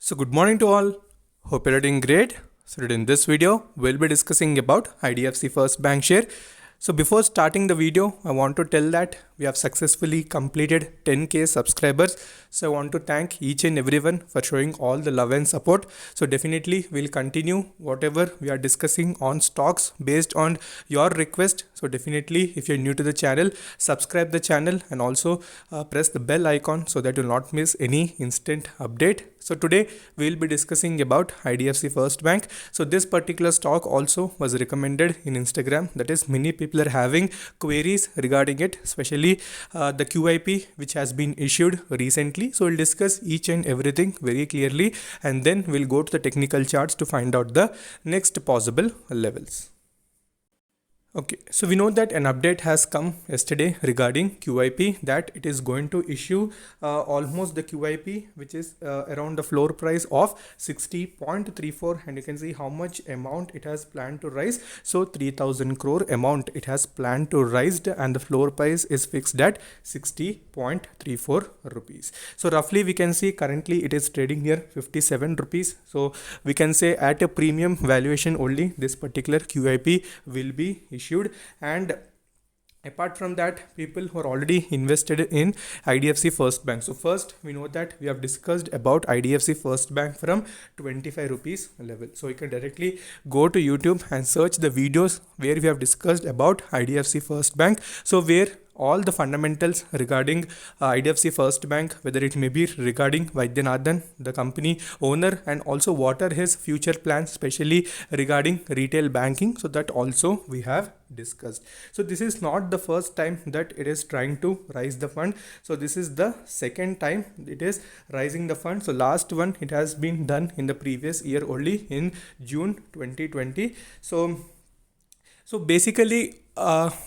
So good morning to all. Hope you're doing great. So in this video, we'll be discussing about IDFC First Bank share. So before starting the video, I want to tell that we have successfully completed 10k subscribers. So I want to thank each and everyone for showing all the love and support. So definitely we'll continue whatever we are discussing on stocks based on your request. So definitely if you're new to the channel, subscribe the channel and also press the bell icon so that you'll not miss any instant update. So today we'll be discussing about IDFC First Bank. So this particular stock also was recommended in Instagram. That is, many people are having queries regarding it, especially the QIP which has been issued recently. So we'll discuss each and everything very clearly, and then we'll go to the technical charts to find out the next possible levels. Okay, so we know that an update has come yesterday regarding QIP, that it is going to issue almost the QIP which is around the floor price of 60.34, and you can see how much amount it has planned to raise. So 3000 crore amount it has planned to raise, and the floor price is fixed at 60.34 rupees. So roughly we can see currently it is trading near 57 rupees. So we can say at a premium valuation only this particular QIP will be issued. And apart from that, people who are already invested in IDFC First Bank. So first we know that we have discussed about IDFC First Bank from 25 rupees level. So you can directly go to YouTube and search the videos where we have discussed about IDFC First Bank. So where all the fundamentals regarding IDFC First Bank, whether it may be regarding Vaidyanathan, the company owner, and also what are his future plans, especially regarding retail banking. So that also we have discussed. So this is not the first time that it is trying to raise the fund. So this is the second time it is raising the fund. So last one it has been done in the previous year only, in June 2020. So basically,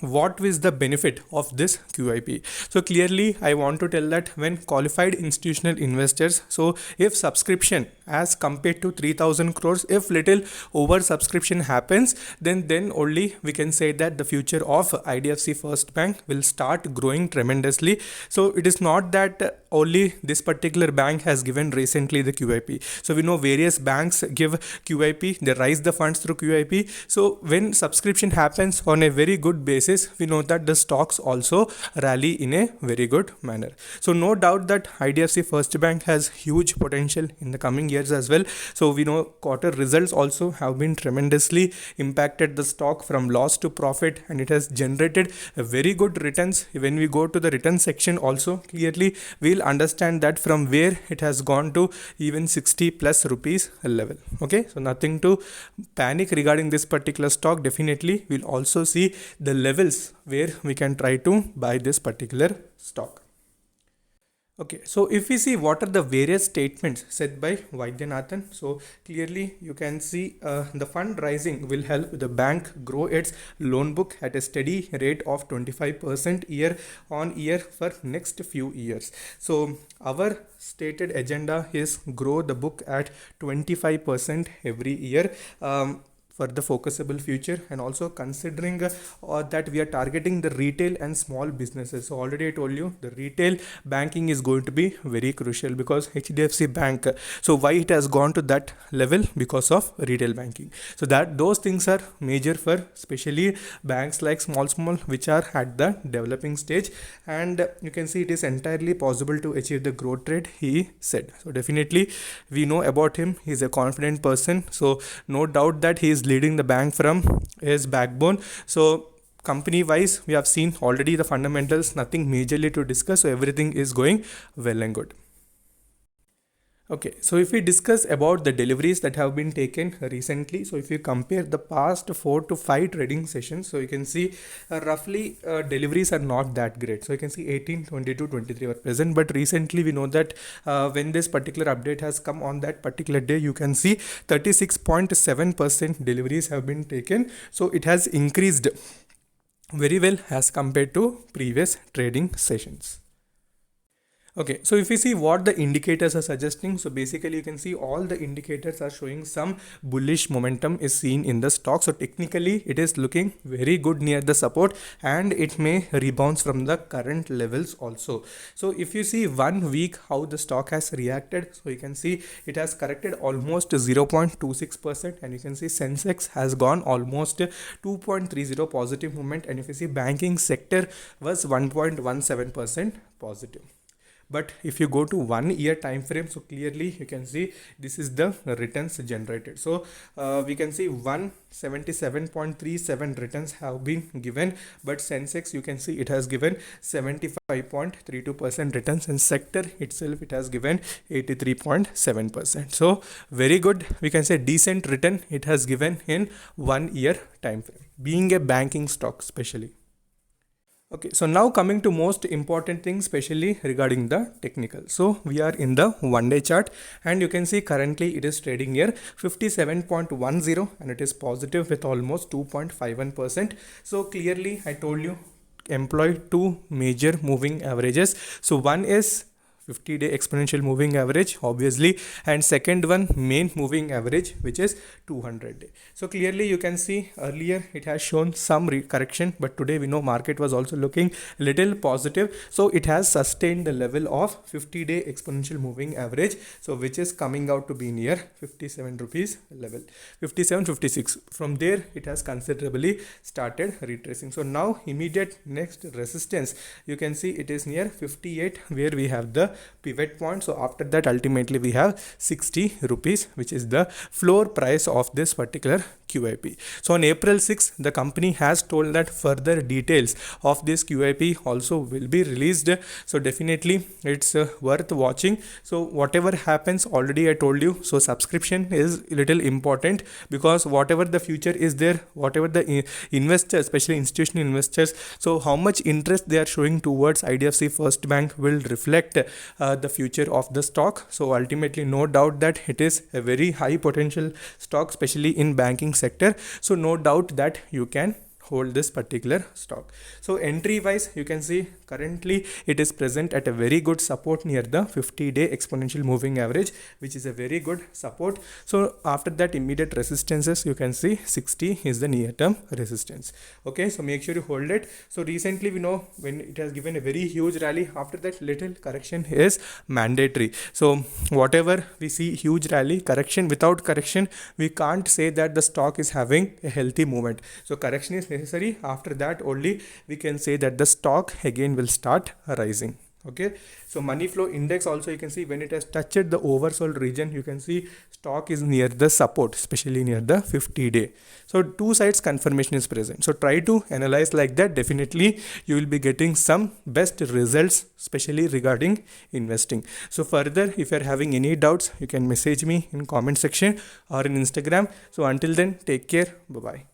what is the benefit of this QIP? So clearly I want to tell that when qualified institutional investors, so if subscription as compared to 3000 crores, if little over subscription happens, then only we can say that the future of IDFC First Bank will start growing tremendously. So it is not that only this particular bank has given recently the QIP. So we know various banks give QIP, they raise the funds through QIP. So when subscription happens on a very good basis, we know that the stocks also rally in a very good manner. So no doubt that IDFC First Bank has huge potential in the coming years as well. So we know quarter results also have been tremendously impacted the stock from loss to profit, and it has generated a very good returns. When we go to the return section also, clearly we'll understand that from where it has gone to even 60 plus rupees level. Okay, so nothing to panic regarding this particular stock. Definitely we'll also see the levels where we can try to buy this particular stock. Okay, so if we see what are the various statements said by Vaidyanathan, so clearly you can see the fundraising will help the bank grow its loan book at a steady rate of 25% year on year for next few years. So our stated agenda is grow the book at 25% every year. For the focusable future, and also considering that we are targeting the retail and small businesses. So already I told you the retail banking is going to be very crucial, because HDFC Bank, so why it has gone to that level? Because of retail banking. So that those things are major for especially banks like small which are at the developing stage, and you can see it is entirely possible to achieve the growth rate, he said. So definitely we know about him, he is a confident person. So no doubt that he is leading the bank from his backbone. So company wise we have seen already the fundamentals, nothing majorly to discuss. So everything is going well and good. Okay, so if we discuss about the deliveries that have been taken recently, so if you compare the past 4 to 5 trading sessions, so you can see roughly deliveries are not that great. So you can see 18, 22, 23 were present, but recently we know that when this particular update has come on that particular day, you can see 36.7% deliveries have been taken. So it has increased very well as compared to previous trading sessions. Okay, so if you see what the indicators are suggesting, so basically you can see all the indicators are showing some bullish momentum is seen in the stock. So technically it is looking very good near the support, and it may rebound from the current levels also. So if you see 1 week how the stock has reacted, so you can see it has corrected almost 0.26%, and you can see Sensex has gone almost 2.30 positive movement, and if you see banking sector was 1.17% positive. But if you go to 1 year time frame, so clearly you can see this is the returns generated. So we can see 177.37 returns have been given, but Sensex you can see it has given 75.32% returns, and sector itself it has given 83.7%. So very good, we can say decent return it has given in 1 year time frame, being a banking stock especially. Okay, so now coming to most important thing, especially regarding the technical. So we are in the 1-day chart, and you can see currently it is trading here 57.10, and it is positive with almost 2.51%. So clearly I told you employ two major moving averages. So one is 50-day exponential moving average obviously, and second one main moving average, which is 200-day. So clearly you can see earlier it has shown some correction, but today we know market was also looking little positive, so it has sustained the level of 50-day exponential moving average, so which is coming out to be near 57 rupees level, 57.56. From there it has considerably started retracing. So now immediate next resistance you can see it is near 58, where we have the pivot point. So after that ultimately we have 60 rupees, which is the floor price of this particular QIP. So on April 6th the company has told that further details of this QIP also will be released, so definitely it's worth watching. So whatever happens, already I told you, so subscription is little important, because whatever the future is there, whatever the investors, especially institutional investors, so how much interest they are showing towards IDFC First Bank will reflect the future of the stock. So ultimately no doubt that it is a very high potential stock, especially in banking sector, so no doubt that you can hold this particular stock. So entry wise you can see currently it is present at a very good support near the 50-day exponential moving average, which is a very good support. So after that immediate resistances you can see 60 is the near term resistance. Okay, so make sure you hold it. So recently we know when it has given a very huge rally, after that little correction is mandatory. So whatever we see huge rally, correction, without correction we can't say that the stock is having a healthy movement. So correction is necessary, after that only we can say that the stock again will start rising. Okay, so money flow index also you can see when it has touched the oversold region, you can see stock is near the support, especially near the 50-day. So two sides confirmation is present, so try to analyze like that. Definitely you will be getting some best results, especially regarding investing. So further if you are having any doubts, you can message me in comment section or in Instagram. So until then, take care, bye bye.